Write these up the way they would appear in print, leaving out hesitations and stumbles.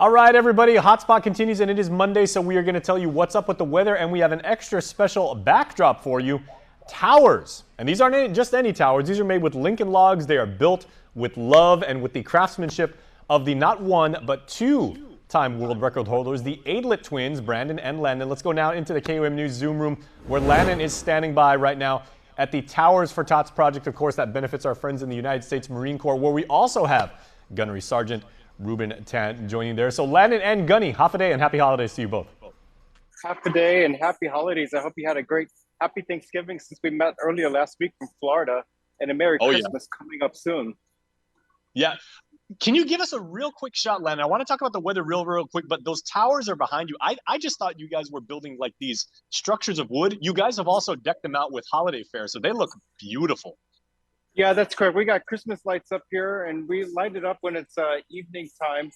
All right, everybody, Hotspot continues, and it is Monday, so we are going to tell you what's up with the weather, and we have an extra special backdrop for you. Towers. And these aren't just any towers. These are made with Lincoln logs. They are built with love and with the craftsmanship of the not one, but two-time world record holders, the Aydlett twins, Brandon and Landon. Let's go now into the KOM News Zoom room, where Landon is standing by right now at the Towers for Tots project, of course, that benefits our friends in the United States Marine Corps, where we also have Gunnery Sergeant Ruben Tant joining there. So Landon and Gunny, half a day and happy holidays to you both. Half a day and happy holidays. I hope you had a great, happy Thanksgiving since we met earlier last week from Florida, and a Merry Christmas coming up soon. Yeah. Can you give us a real quick shot, Landon? I want to talk about the weather real quick, but those towers are behind you. I just thought you guys were building like these structures of wood. You guys have also decked them out with holiday fare, so they look beautiful. Yeah, that's correct. We got Christmas lights up here, and we light it up when it's evening time.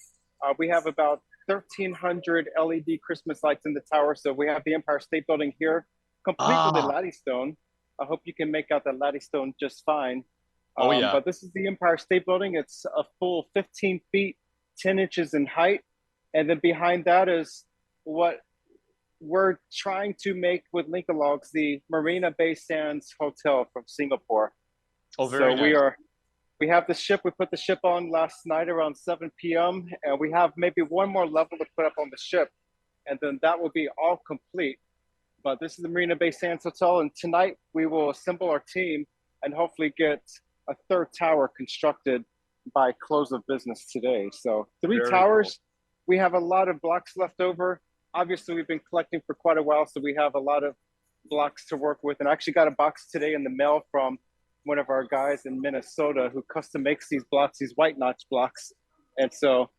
We have about 1,300 LED Christmas lights in the tower. So we have the Empire State Building here, complete with the Laddystone. I hope you can make out the Laddystone just fine. But this is the Empire State Building. It's a full 15 feet, 10 inches in height. And then behind that is what we're trying to make with Lincoln Logs, the Marina Bay Sands Hotel from Singapore. Oh, very nice. We have the ship. We put the ship on last night around 7 p.m. And we have maybe one more level to put up on the ship. And then that will be all complete. But this is the Marina Bay Sands Hotel. And tonight we will assemble our team and hopefully get a third tower constructed by close of business today. So three towers. Cool. We have a lot of blocks left over. Obviously, we've been collecting for quite a while, so we have a lot of blocks to work with. And I actually got a box today in the mail from one of our guys in Minnesota who custom makes these blocks, these white notch blocks. And so,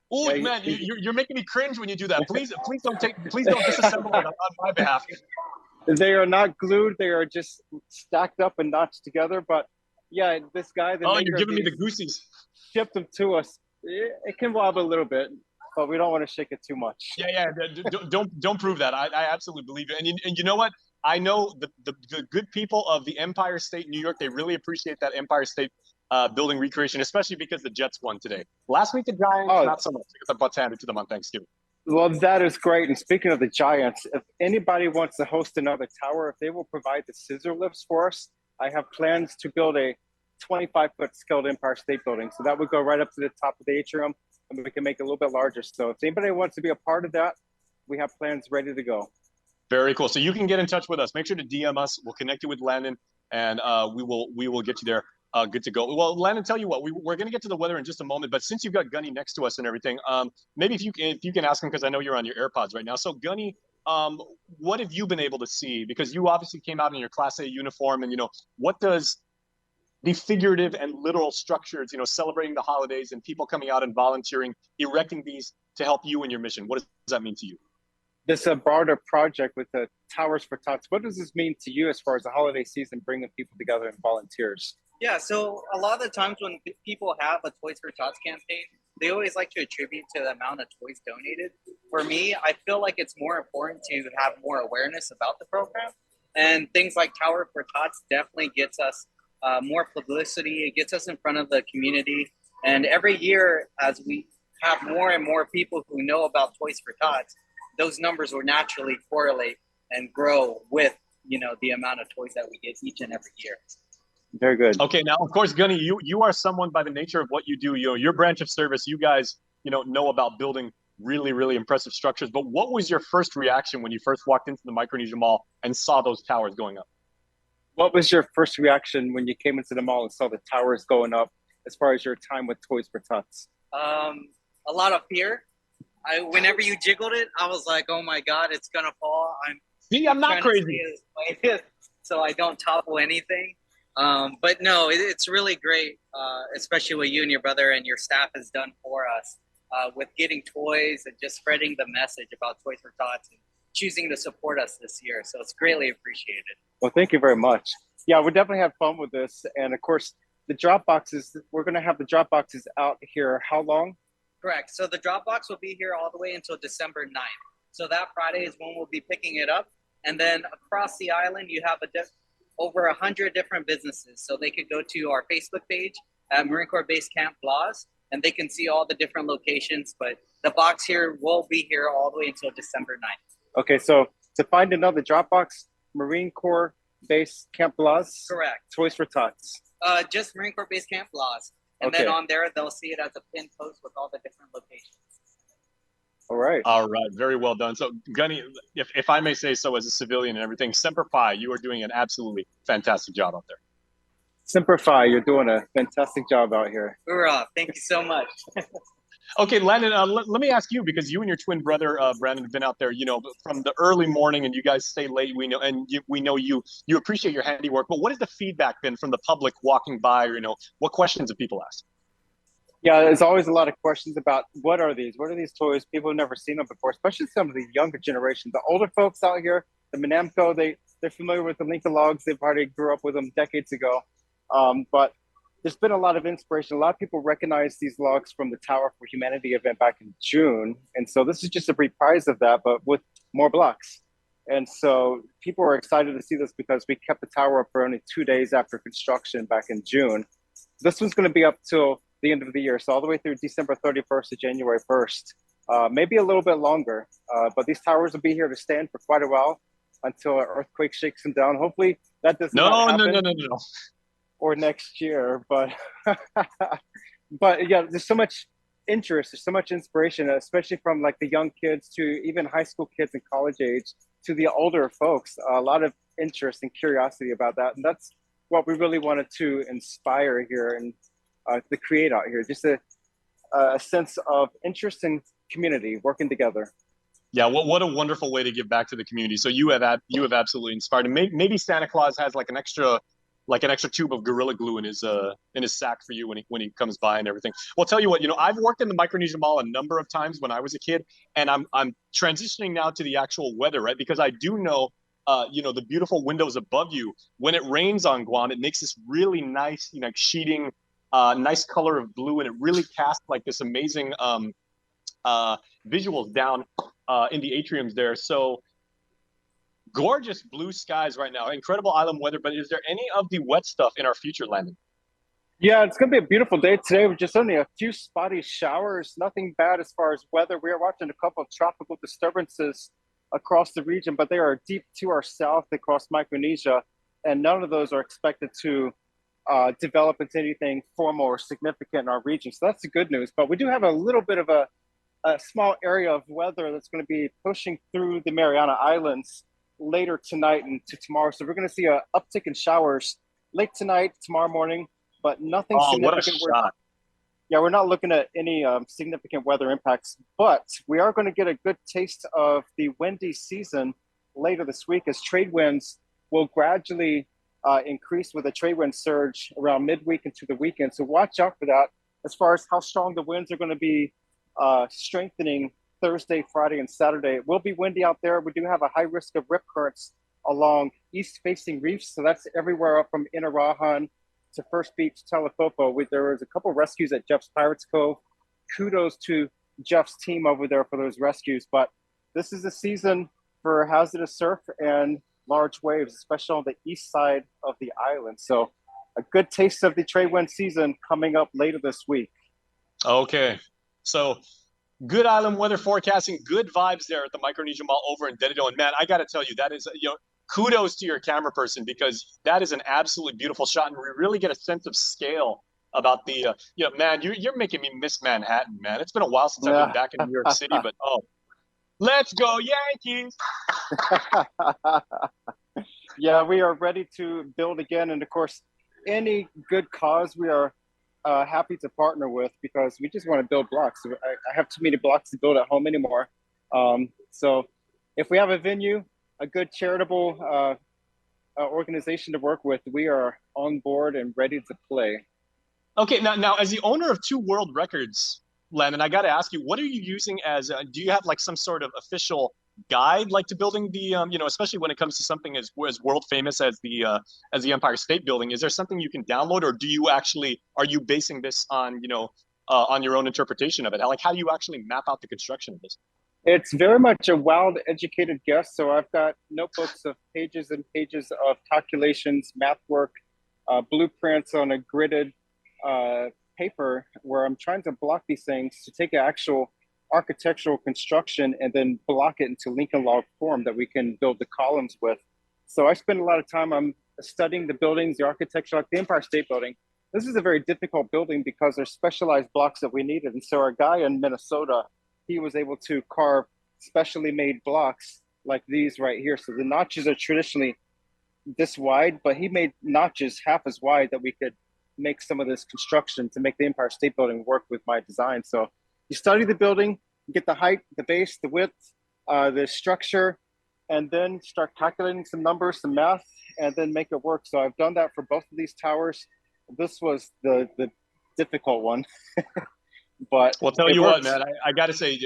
oh man, you're making me cringe when you do that. Please don't disassemble it on my behalf. They are not glued; they are just stacked up and notched together. But yeah, this guy, you're giving me the goosies. Shipped them to us. It can wobble a little bit, but we don't want to shake it too much. Yeah. Don't prove that. I absolutely believe it. And you know what? I know the good people of the Empire State, New York, they really appreciate that Empire State building recreation, especially because the Jets won today. Last week, the Giants, not so much, because the Butts handed to them on Thanksgiving. Well, that is great. And speaking of the Giants, if anybody wants to host another tower, if they will provide the scissor lifts for us, I have plans to build a 25-foot scaled Empire State Building. So that would go right up to the top of the atrium, and we can make it a little bit larger. So if anybody wants to be a part of that, we have plans ready to go. Very cool. So you can get in touch with us. Make sure to DM us. We'll connect you with Landon, and we will get you there good to go. Well, Landon, tell you what, we're going to get to the weather in just a moment, but since you've got Gunny next to us and everything, maybe if you can ask him, because I know you're on your AirPods right now. So Gunny, what have you been able to see? Because you obviously came out in your Class A uniform, and what does the figurative and literal structures, celebrating the holidays and people coming out and volunteering, erecting these to help you in your mission, what does that mean to you? This broader project with the Towers for Tots, what does this mean to you as far as the holiday season, bringing people together and volunteers? Yeah, so a lot of the times when people have a Toys for Tots campaign, they always like to attribute to the amount of toys donated. For me, I feel like it's more important to have more awareness about the program. And things like Tower for Tots definitely gets us more publicity. It gets us in front of the community. And every year, as we have more and more people who know about Toys for Tots, those numbers will naturally correlate and grow with, the amount of toys that we get each and every year. Very good. Okay, now, of course, Gunny, you are someone by the nature of what you do, your branch of service, you guys, know about building really, really impressive structures. But what was your first reaction when you first walked into the Micronesia Mall and saw those towers going up? What was your first reaction when you came into the mall and saw the towers going up as far as your time with Toys for Tots? A lot of fear. Whenever you jiggled it, I was like, oh my God, it's going to fall. I'm not crazy. So I don't topple anything. But no, it's really great, especially what you and your brother and your staff has done for us with getting toys and just spreading the message about Toys for Tots and choosing to support us this year. So it's greatly appreciated. Well, thank you very much. Yeah, we'll definitely have fun with this. And of course, the drop boxes, we're going to have the drop boxes out here. How long? Correct. So the drop box will be here all the way until December 9th. So that Friday is when we'll be picking it up. And then across the island, you have over 100 different businesses. So they could go to our Facebook page at Marine Corps Base Camp Blaas, and they can see all the different locations. But the box here will be here all the way until December 9th. Okay, so to find another Dropbox, Marine Corps Base Camp Blas. Correct. Toys for Tots. Just Marine Corps Base Camp Blas. And Okay. then on there, they'll see it as a pin post with all the different locations. All right. All right, very well done. So, Gunny, if I may say so, as a civilian and everything, Semper Fi, you are doing an absolutely fantastic job out there. Semper Fi, you're doing a fantastic job out here. Hoorah! Thank you so much. Okay, Landon, let me ask you, because you and your twin brother Brandon have been out there, from the early morning, and you guys stay late. We know, and we know you appreciate your handiwork. But what has the feedback been from the public walking by? Or, what questions have people asked? Yeah, there's always a lot of questions about what are these toys? People have never seen them before, especially some of the younger generation. The older folks out here, the Menamco, they're familiar with the Lincoln Logs. They've already grew up with them decades ago. But there's been a lot of inspiration. A lot of people recognize these logs from the Tower for Humanity event back in June. And so this is just a reprise of that, but with more blocks. And so people are excited to see this because we kept the tower up for only 2 days after construction back in June. This one's going to be up till the end of the year. So all the way through December 31st to January 1st, maybe a little bit longer. But these towers will be here to stand for quite a while until an earthquake shakes them down. Hopefully that does not happen. No. Or next year, but yeah, there's so much interest, there's so much inspiration, especially from like the young kids to even high school kids and college age to the older folks. A lot of interest and curiosity about that, and that's what we really wanted to inspire here and to create out here. Just a sense of interest and community working together. Yeah, what a wonderful way to give back to the community. So you have absolutely inspired, and maybe Santa Claus has like an extra tube of Gorilla Glue in his sack for you when he comes by and everything. Well, I'll tell you what, I've worked in the Micronesia Mall a number of times when I was a kid, and I'm transitioning now to the actual weather, right? Because I do know, the beautiful windows above you. When it rains on Guam, it makes this really nice, sheeting, nice color of blue, and it really casts like this amazing visuals down in the atriums there. So. Gorgeous blue skies right now, incredible island weather, but is there any of the wet stuff in our future, Landon? Yeah, it's going to be a beautiful day today with just only a few spotty showers, nothing bad as far as weather. We are watching a couple of tropical disturbances across the region, but they are deep to our south across Micronesia, and none of those are expected to develop into anything formal or significant in our region. So that's the good news, but we do have a little bit of a small area of weather that's going to be pushing through the Mariana Islands later tonight and to tomorrow. So we're going to see an uptick in showers late tonight, tomorrow morning, but nothing significant. What a shot. We're not looking at any significant weather impacts, but we are going to get a good taste of the windy season later this week as trade winds will gradually increase with a trade wind surge around midweek into the weekend. So watch out for that as far as how strong the winds are going to be strengthening Thursday, Friday, and Saturday. It will be windy out there. We do have a high risk of rip currents along east-facing reefs, so that's everywhere up from Inarajan to First Beach, Telefopo. There was a couple of rescues at Jeff's Pirates Cove. Kudos to Jeff's team over there for those rescues, but this is the season for hazardous surf and large waves, especially on the east side of the island. So a good taste of the trade wind season coming up later this week. Okay, so good island weather forecasting, good vibes there at the Micronesia Mall over in Dededo. And man, I got to tell you, that is, kudos to your camera person, because that is an absolutely beautiful shot. And we really get a sense of scale about the, man, you're making me miss Manhattan, man. It's been a while since I've been back in New York City, but let's go Yankees. Yeah, we are ready to build again. And of course, any good cause we are happy to partner with, because we just want to build blocks. I have too many blocks to build at home anymore. So if we have a venue, a good charitable organization to work with, we are on board and ready to play. Okay, now as the owner of 2 world records, Landon, I got to ask you, what are you using as, do you have like some sort of official guide like to building the, especially when it comes to something as world famous as the Empire State Building? Is there something you can download, or are you basing this on, on your own interpretation of it? Like, how do you actually map out the construction of this? It's very much a wild, educated guess. So I've got notebooks of pages and pages of calculations, math work, blueprints on a gridded paper where I'm trying to block these things to take an actual architectural construction and then block it into Lincoln log form that we can build the columns with. So I spend a lot of time, I'm studying the buildings, the architecture, like the Empire State Building. This is a very difficult building because there's specialized blocks that we needed. And so our guy in Minnesota, he was able to carve specially made blocks like these right here. So the notches are traditionally this wide, but he made notches half as wide that we could make some of this construction to make the Empire State Building work with my design. So you study the building, get the height, the base, the width, the structure, and then start calculating some numbers, some math, and then make it work. So I've done that for both of these towers. This was the difficult one. But well, tell you what, man, I got to say,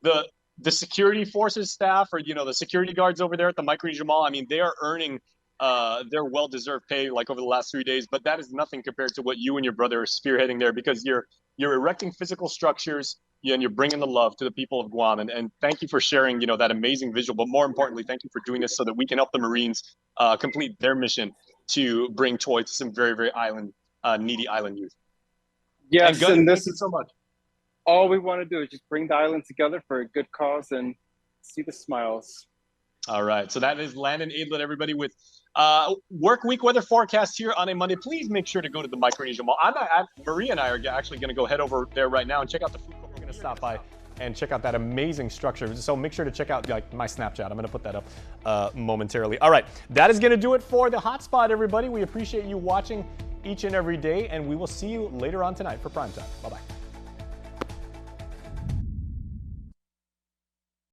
the security forces staff, or the security guards over there at the Micronesia Mall, I mean, they are earning their well-deserved pay like over the last 3 days, but that is nothing compared to what you and your brother are spearheading there, because you're erecting physical structures, and you're bringing the love to the people of Guam. And thank you for sharing, that amazing visual. But more importantly, thank you for doing this so that we can help the Marines complete their mission to bring toys to some very, very needy island youth. Yes, and this is so much. All we want to do is just bring the island together for a good cause and see the smiles. All right. So that is Landon Aydlett, everybody, with work week weather forecast here on a Monday. Please make sure to go to the Micronesia Mall. Maria and I are actually going to go head over there right now and check out the food court. We're going to stop by and check out that amazing structure. So make sure to check out my Snapchat. I'm going to put that up momentarily. All right. That is going to do it for the Hotspot, everybody. We appreciate you watching each and every day, and we will see you later on tonight for Primetime. Bye-bye.